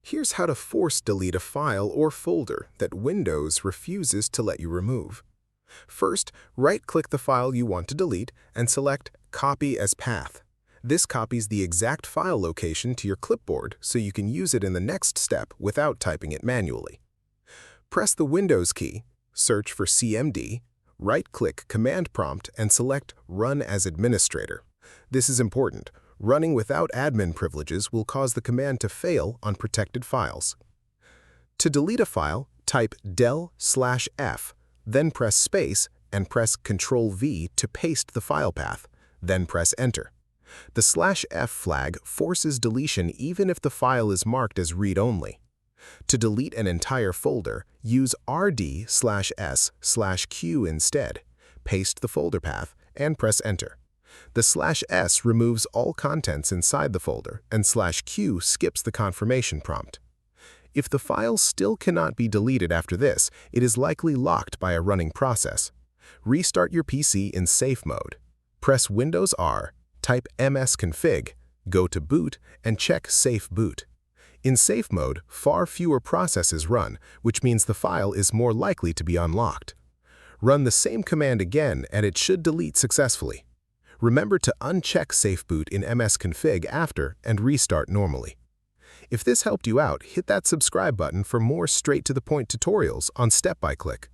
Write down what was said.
Here's how to force delete a file or folder that Windows refuses to let you remove. First, right-click the file you want to delete and select Copy as Path. This copies the exact file location to your clipboard so you can use it in the next step without typing it manually. Press the Windows key, search for CMD, right-click Command Prompt and select Run as Administrator. This is important. Running without admin privileges will cause the command to fail on protected files. To delete a file, type del/F, then press space and press Ctrl-V to paste the file path, then press Enter. The /F flag forces deletion even if the file is marked as read-only. To delete an entire folder, use rd/s/q instead, paste the folder path, and press Enter. The /s removes all contents inside the folder, and /q skips the confirmation prompt. If the file still cannot be deleted after this, it is likely locked by a running process. Restart your PC in safe mode. Press Windows R, type msconfig, go to Boot, and check Safe Boot. In safe mode, far fewer processes run, which means the file is more likely to be unlocked. Run the same command again and it should delete successfully. Remember to uncheck Safe Boot in msconfig after and restart normally. If this helped you out, hit that subscribe button for more straight-to-the-point tutorials on StepByClick.